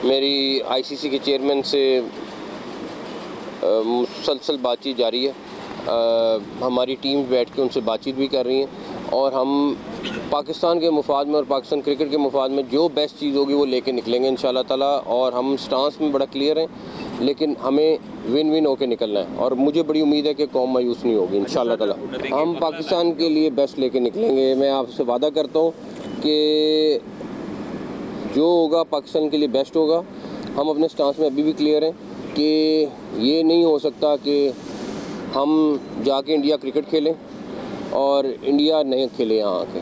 मेरी आईसीसी के चेयरमैन से मुसलसल बातचीत जारी है। हमारी टीम बैठ के उनसे बातचीत भी कर रही हैं और हम पाकिस्तान के मुफाद में और पाकिस्तान क्रिकेट के मुफाद में जो बेस्ट चीज़ होगी वो लेके निकलेंगे इंशाल्लाह ताला। और हम स्टांस में बड़ा क्लियर हैं, लेकिन हमें विन विन होके निकलना है और मुझे बड़ी उम्मीद है कि कौम मायूस नहीं होगी इंशाल्लाह ताला। हम पाकिस्तान के लिए बेस्ट लेके निकलेंगे। मैं आपसे वादा करता हूँ कि जो होगा पाकिस्तान के लिए बेस्ट होगा। हम अपने स्टांस में अभी भी क्लियर हैं कि ये नहीं हो सकता कि हम जाके इंडिया क्रिकेट खेलें और इंडिया नहीं खेले यहाँ आके,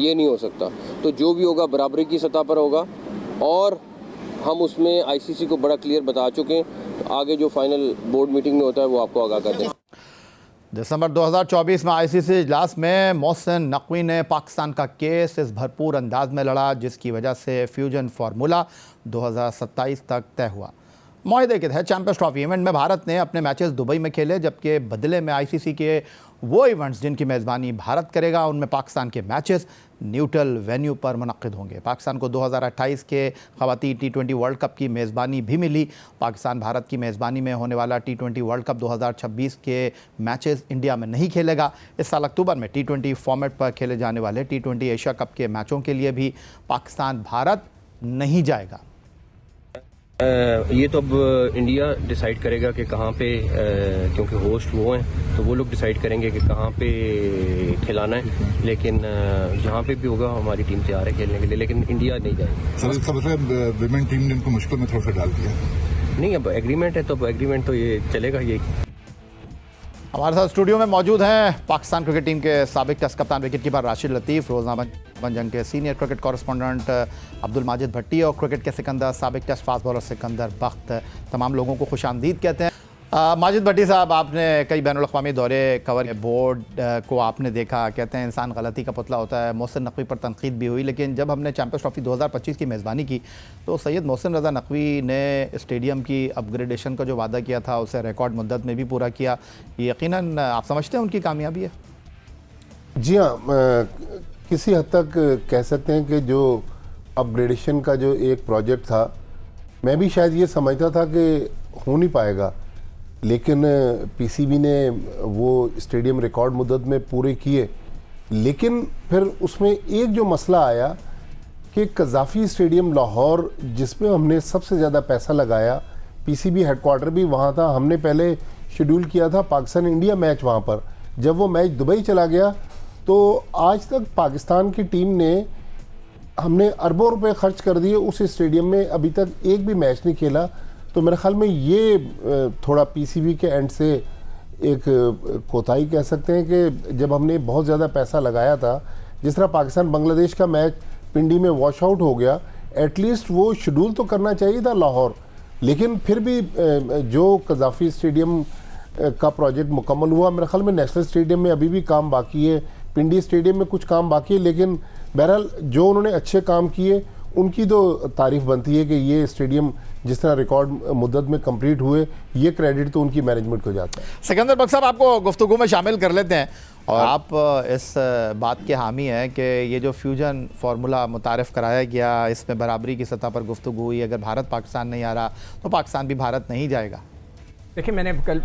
ये नहीं हो सकता। तो जो भी होगा बराबरी की सतह पर होगा और हम उसमें आईसीसी को बड़ा क्लियर बता चुके हैं। तो आगे जो फाइनल बोर्ड मीटिंग में होता है वो आपको आगाह कर दें। दिसंबर 2024 में आईसीसी इजलास में मोहसिन नकवी ने पाकिस्तान का केस इस भरपूर अंदाज में लड़ा जिसकी वजह से फ्यूजन फार्मूला 2027 तक तय हुआ। मुआहदे के तहत चैंपियंस ट्रॉफी इवेंट में भारत ने अपने मैचेस दुबई में खेले, जबकि बदले में आईसीसी के वो इवेंट्स जिनकी मेज़बानी भारत करेगा उनमें पाकिस्तान के मैचेस न्यूट्रल वेन्यू पर मुनक्किद होंगे। पाकिस्तान को 2028 के ख़वातीन T20 वर्ल्ड कप की मेज़बानी भी मिली। पाकिस्तान भारत की मेज़बानी में होने वाला T20 वर्ल्ड कप 2026 के मैचेस इंडिया में नहीं खेलेगा। इस साल अक्टूबर में T20 फॉर्मेट पर खेले जाने वाले T20 एशिया कप के मैचों के लिए भी पाकिस्तान भारत नहीं जाएगा। ये तो अब इंडिया डिसाइड करेगा कि कहाँ पे, क्योंकि होस्ट वो हैं तो वो लोग डिसाइड करेंगे कि कहाँ पे खिलाना है। लेकिन जहाँ पे भी होगा हमारी टीम तैयार है खेलने के लिए, लेकिन इंडिया नहीं जाएगी। सर इसका मतलब विमेन टीम ने इनको मुश्किल में थोड़ा सा डाल दिया? नहीं, अब एग्रीमेंट है तो अब एग्रीमेंट तो ये चलेगा। ये हमारे साथ स्टूडियो में मौजूद हैं पाकिस्तान क्रिकेट टीम के साबिक टेस्ट कप्तान विकेट कीपर राशिद लतीफ़, रोज़नामा जंग के senior cricket correspondent Abdul Majid Bhatti और क्रिकेट के सिकंदर साबिक test fast bowler Sikandar Bakht. तमाम लोगों को खुशामदीद कहते हैं। माजिद भट्टी साहब, आपने कई बैनुल अक़वामी दौरे कवर, बोर्ड को आपने देखा, कहते हैं इंसान गलती का पुतला होता है। मोहसिन नकवी पर तनकीद भी हुई, लेकिन जब हमने चैंपियंस ट्रॉफी 2025 की मेज़बानी की तो सैयद मोहसिन रज़ा नकवी ने स्टेडियम की अपग्रेडेशन का जो वादा किया था उसे रिकॉर्ड मुद्दत में भी पूरा किया। यकीनन आप समझते हैं उनकी कामयाबी है? जी हाँ, किसी हद तक कह सकते हैं कि जो अपग्रेडेशन का जो एक प्रोजेक्ट था, मैं भी शायद ये समझता था कि हो नहीं पाएगा, लेकिन पीसीबी ने वो स्टेडियम रिकॉर्ड मुद्दत में पूरे किए। लेकिन फिर उसमें एक जो मसला आया कि कज़ाफ़ी स्टेडियम लाहौर, जिसमें हमने सबसे ज़्यादा पैसा लगाया, पीसीबी हेडक्वार्टर भी वहाँ था, हमने पहले शेड्यूल किया था पाकिस्तान इंडिया मैच वहाँ पर। जब वो मैच दुबई चला गया तो आज तक पाकिस्तान की टीम ने, हमने अरबों रुपए खर्च कर दिए उस स्टेडियम में, अभी तक एक भी मैच नहीं खेला। तो मेरे ख्याल में ये थोड़ा पीसीबी के एंड से एक कोताही कह सकते हैं कि जब हमने बहुत ज़्यादा पैसा लगाया था, जिस तरह पाकिस्तान बांग्लादेश का मैच पिंडी में वॉश आउट हो गया, एटलीस्ट वो शेड्यूल तो करना चाहिए था लाहौर। लेकिन फिर भी जो कज़ाफ़ी स्टेडियम का प्रोजेक्ट मुकम्मल हुआ, मेरे ख्याल में नेशनल स्टेडियम में अभी भी काम बाकी है, पिंडी स्टेडियम में कुछ काम बाकी है, लेकिन बहरहाल जो उन्होंने अच्छे काम किए उनकी तो तारीफ़ बनती है कि ये स्टेडियम जिस तरह रिकॉर्ड मुद्दत में कंप्लीट हुए, ये क्रेडिट तो उनकी मैनेजमेंट को जाता है। सिकंदर बख्त साहब, आपको गुफ्तगू में शामिल कर लेते हैं और आप इस बात के हामी हैं कि ये जो फ्यूजन फार्मूला मुतारिफ़ कराया गया, इसमें बराबरी की सतह पर गुफ्तगू हुई, अगर भारत पाकिस्तान नहीं आ रहा तो पाकिस्तान भी भारत नहीं जाएगा। देखिए, मैंने कल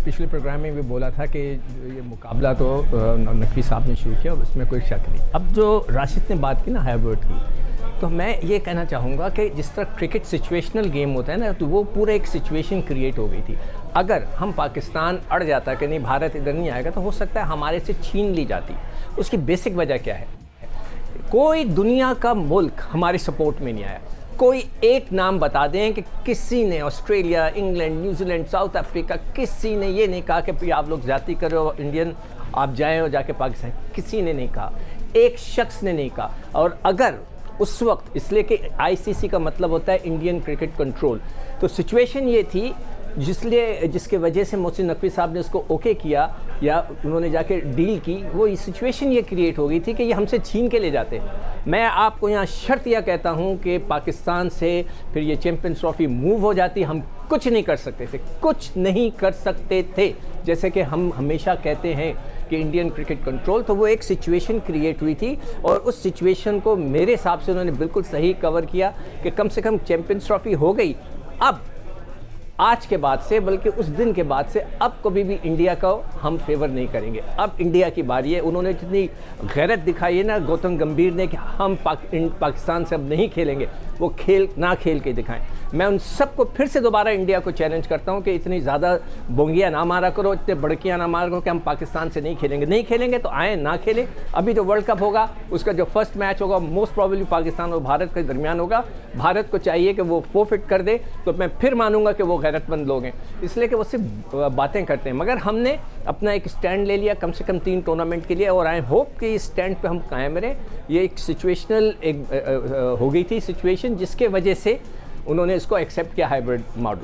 पिछले प्रोग्राम में भी बोला था कि ये मुकाबला तो नकवी साहब ने शुरू किया, उसमें कोई शक नहीं। अब जो राशिद ने बात की ना हाइवर्ड की, तो मैं ये कहना चाहूँगा कि जिस तरह क्रिकेट सिचुएशनल गेम होता है ना, तो वो पूरा एक सिचुएशन क्रिएट हो गई थी। अगर हम पाकिस्तान अड़ जाता कि नहीं भारत इधर नहीं आएगा, तो हो सकता है हमारे से छीन ली जाती। उसकी बेसिक वजह क्या है? कोई दुनिया का मुल्क हमारी सपोर्ट में नहीं आया। कोई एक नाम बता दें कि किसी ने, Australia, England, New Zealand, south Africa, किसी ने ये नहीं कहा कि आप लोग जाती करो इंडियन, आप जाएं और जाके पाकिस्तान, किसी ने नहीं कहा, एक शख्स ने नहीं कहा। और अगर उस वक्त, इसलिए कि आईसीसी का मतलब होता है इंडियन क्रिकेट कंट्रोल, तो सिचुएशन ये थी जिसके वजह से मोहसिन नकवी साहब ने उसको ओके किया या उन्होंने जाके डील की, वो सिचुएशन ये क्रिएट हो गई थी कि ये हमसे छीन के ले जाते। मैं आपको यहाँ शर्त यह कहता हूँ कि पाकिस्तान से फिर ये चैम्पियंस ट्रॉफी मूव हो जाती, हम कुछ नहीं कर सकते थे, कुछ नहीं कर सकते थे। जैसे कि हम हमेशा कहते हैं कि इंडियन क्रिकेट कंट्रोल, तो वो एक सिचुएशन क्रिएट हुई थी और उस सिचुएशन को मेरे हिसाब से उन्होंने बिल्कुल सही कवर किया कि कम से कम चैंपियंस ट्रॉफी हो गई। अब आज के बाद से, बल्कि उस दिन के बाद से, अब कभी भी इंडिया का हम फेवर नहीं करेंगे। अब इंडिया की बारी है। उन्होंने जितनी गैरत दिखाई है ना गौतम गंभीर ने कि हम पाकिस्तान से अब नहीं खेलेंगे, वो खेल के दिखाएं। मैं उन सबको फिर से दोबारा इंडिया को चैलेंज करता हूं कि इतनी ज़्यादा बोंगियाँ ना मारा करो, इतने बड़कियाँ ना मारा करो कि हम पाकिस्तान से नहीं खेलेंगे तो आए ना खेलें। अभी जो वर्ल्ड कप होगा उसका जो फर्स्ट मैच होगा मोस्ट प्रॉब्लली पाकिस्तान और भारत के दरमियान होगा। भारत को चाहिए कि वो फोरफिट कर दे, तो मैं फिर मानूंगा कि वो गैरतमंद लोग हैं, इसलिए कि वो सिर्फ बातें करते हैं। मगर हमने अपना एक स्टैंड ले लिया कम से कम 3 टूर्नामेंट के लिए, और आई होप कि इस स्टैंड पे हम कायम रहें। ये एक सिचुएशनल हो गई थी सिचुएशन, जिसके वजह से उन्होंने इसको एक्सेप्ट किया हाइब्रिड मॉडल।